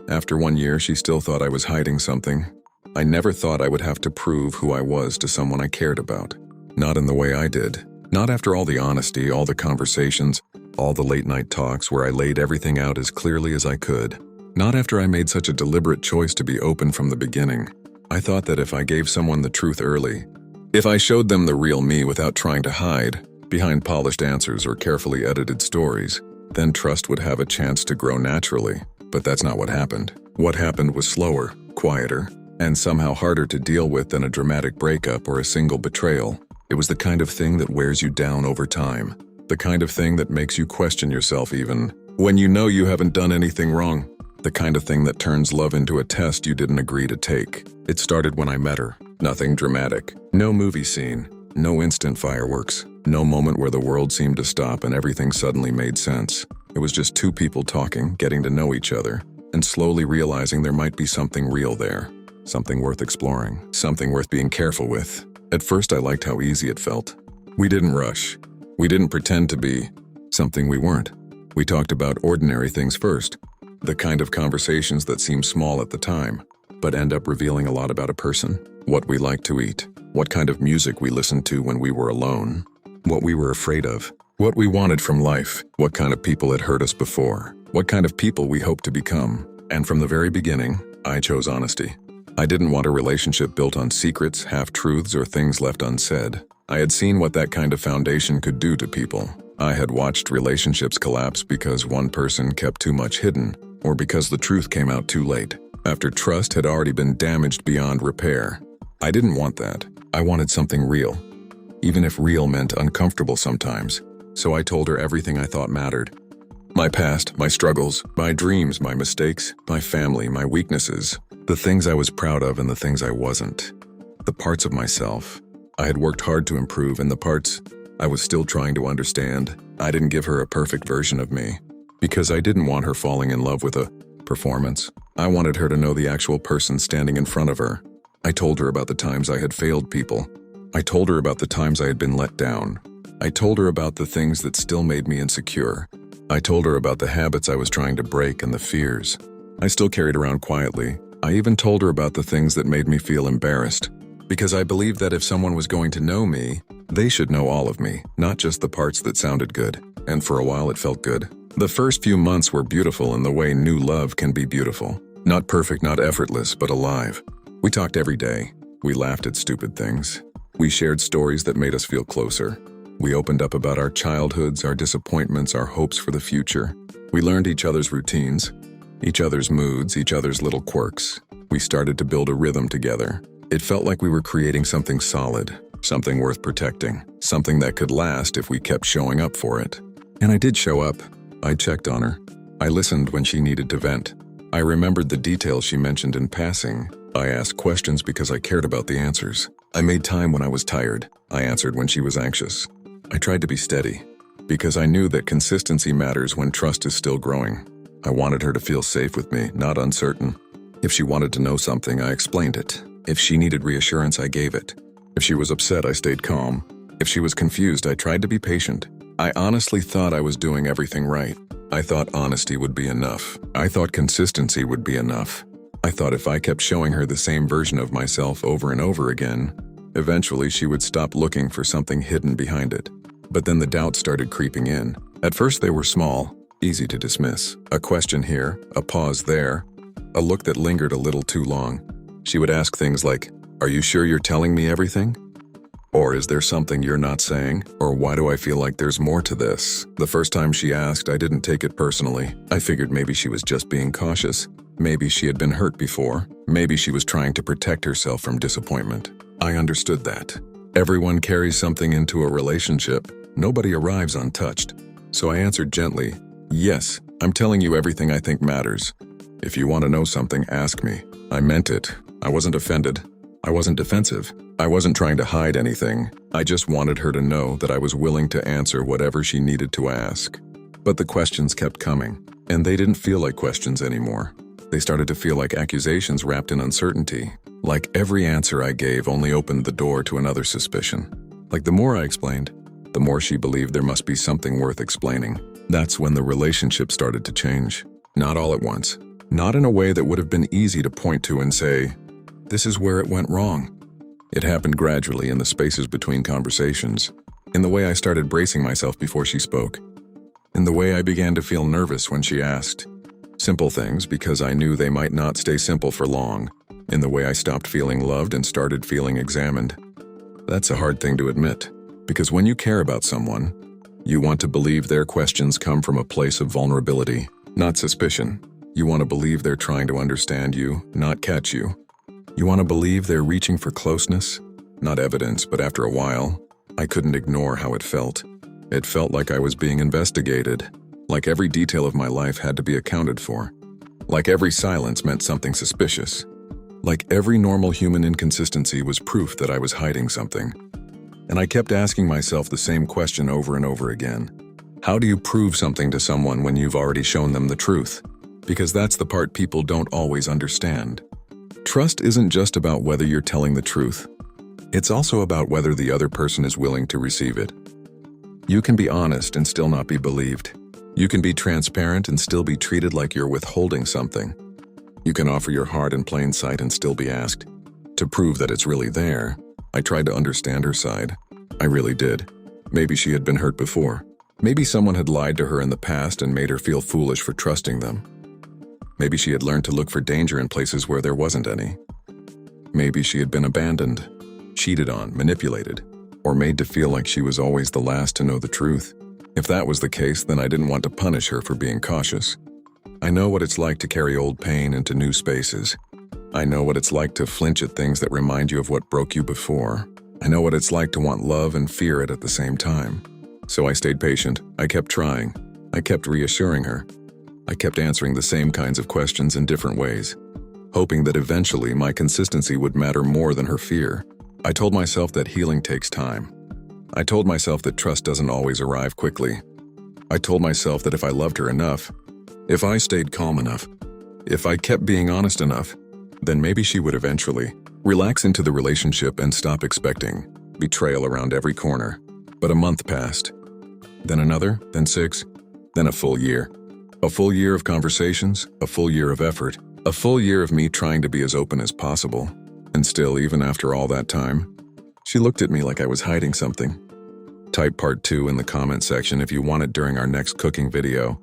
After 1 year, she still thought I was hiding something. I never thought I would have to prove who I was to someone I cared about. Not in the way I did. Not after all the honesty, all the conversations, all the late-night talks where I laid everything out as clearly as I could. Not after I made such a deliberate choice to be open from the beginning. I thought that if I gave someone the truth early, if I showed them the real me without trying to hide behind polished answers or carefully edited stories, then trust would have a chance to grow naturally. But that's not what happened. What happened was slower, quieter, and somehow harder to deal with than a dramatic breakup or a single betrayal. It was the kind of thing that wears you down over time. The kind of thing that makes you question yourself even when you know you haven't done anything wrong. The kind of thing that turns love into a test you didn't agree to take. It started when I met her. Nothing dramatic. No movie scene. No instant fireworks. No moment where the world seemed to stop and everything suddenly made sense. It was just two people talking, getting to know each other, and slowly realizing there might be something real there. Something worth exploring. Something worth being careful with. At first, I liked how easy it felt. We didn't rush. We didn't pretend to be something we weren't. We talked about ordinary things first. The kind of conversations that seem small at the time, but end up revealing a lot about a person. What we like to eat. What kind of music we listened to when we were alone. What we were afraid of. What we wanted from life. What kind of people had hurt us before. What kind of people we hope to become. And from the very beginning, I chose honesty. I didn't want a relationship built on secrets, half-truths, or things left unsaid. I had seen what that kind of foundation could do to people. I had watched relationships collapse because one person kept too much hidden, or because the truth came out too late, after trust had already been damaged beyond repair. I didn't want that. I wanted something real, even if real meant uncomfortable sometimes. So I told her everything I thought mattered. My past, my struggles, my dreams, my mistakes, my family, my weaknesses, the things I was proud of and the things I wasn't. The parts of myself I had worked hard to improve and the parts I was still trying to understand. I didn't give her a perfect version of me because I didn't want her falling in love with a performance. I wanted her to know the actual person standing in front of her. I told her about the times I had failed people. I told her about the times I had been let down. I told her about the things that still made me insecure. I told her about the habits I was trying to break and the fears I still carried around quietly. I even told her about the things that made me feel embarrassed, because I believed that if someone was going to know me, they should know all of me, not just the parts that sounded good. And for a while it felt good. The first few months were beautiful in the way new love can be beautiful. Not perfect, not effortless, but alive. We talked every day. We laughed at stupid things. We shared stories that made us feel closer. We opened up about our childhoods, our disappointments, our hopes for the future. We learned each other's routines, each other's moods, each other's little quirks. We started to build a rhythm together. It felt like we were creating something solid, something worth protecting, something that could last if we kept showing up for it. And I did show up. I checked on her. I listened when she needed to vent. I remembered the details she mentioned in passing. I asked questions because I cared about the answers. I made time when I was tired. I answered when she was anxious. I tried to be steady, because I knew that consistency matters when trust is still growing. I wanted her to feel safe with me, not uncertain. If she wanted to know something, I explained it. If she needed reassurance, I gave it. If she was upset, I stayed calm. If she was confused, I tried to be patient. I honestly thought I was doing everything right. I thought honesty would be enough. I thought consistency would be enough. I thought if I kept showing her the same version of myself over and over again, eventually she would stop looking for something hidden behind it. But then the doubts started creeping in. At first they were small, easy to dismiss. A question here, a pause there, a look that lingered a little too long. She would ask things like, "Are you sure you're telling me everything?" Or "Is there something you're not saying?" Or "Why do I feel like there's more to this?" The first time she asked, I didn't take it personally. I figured maybe she was just being cautious. Maybe she had been hurt before. Maybe she was trying to protect herself from disappointment. I understood that. Everyone carries something into a relationship. Nobody arrives untouched. So I answered gently, "Yes, I'm telling you everything I think matters. If you want to know something, ask me." I meant it. I wasn't offended. I wasn't defensive. I wasn't trying to hide anything. I just wanted her to know that I was willing to answer whatever she needed to ask. But the questions kept coming, and they didn't feel like questions anymore. They started to feel like accusations wrapped in uncertainty. Like every answer I gave only opened the door to another suspicion. Like the more I explained, the more she believed there must be something worth explaining. That's when the relationship started to change. Not all at once, Not in a way that would have been easy to point to and say, "This is where it went wrong." It happened gradually in the spaces between conversations, in the way I started bracing myself before she spoke, in the way I began to feel nervous when she asked simple things because I knew they might not stay simple for long, in the way I stopped feeling loved and started feeling examined. That's a hard thing to admit, because when you care about someone, you want to believe their questions come from a place of vulnerability, not suspicion. You want to believe they're trying to understand you, not catch you. You want to believe they're reaching for closeness, not evidence, but after a while, I couldn't ignore how it felt. It felt like I was being investigated, like every detail of my life had to be accounted for, like every silence meant something suspicious, like every normal human inconsistency was proof that I was hiding something. And I kept asking myself the same question over and over again. How do you prove something to someone when you've already shown them the truth? Because that's the part people don't always understand. Trust isn't just about whether you're telling the truth. It's also about whether the other person is willing to receive it. You can be honest and still not be believed. You can be transparent and still be treated like you're withholding something. You can offer your heart in plain sight and still be asked. To prove that it's really there, I tried to understand her side. I really did. Maybe she had been hurt before. Maybe someone had lied to her in the past and made her feel foolish for trusting them. Maybe she had learned to look for danger in places where there wasn't any. Maybe she had been abandoned, cheated on, manipulated, or made to feel like she was always the last to know the truth. If that was the case, then I didn't want to punish her for being cautious. I know what it's like to carry old pain into new spaces. I know what it's like to flinch at things that remind you of what broke you before. I know what it's like to want love and fear it at the same time. So I stayed patient. I kept trying. I kept reassuring her. I kept answering the same kinds of questions in different ways, hoping that eventually my consistency would matter more than her fear. I told myself that healing takes time. I told myself that trust doesn't always arrive quickly. I told myself that if I loved her enough, if I stayed calm enough, if I kept being honest enough, then maybe she would eventually relax into the relationship and stop expecting betrayal around every corner. But a month passed, then another, then 6, then a full year. A full year of conversations, a full year of effort, a full year of me trying to be as open as possible. And still, even after all that time, she looked at me like I was hiding something. Type part 2 in the comment section if you want it during our next cooking video.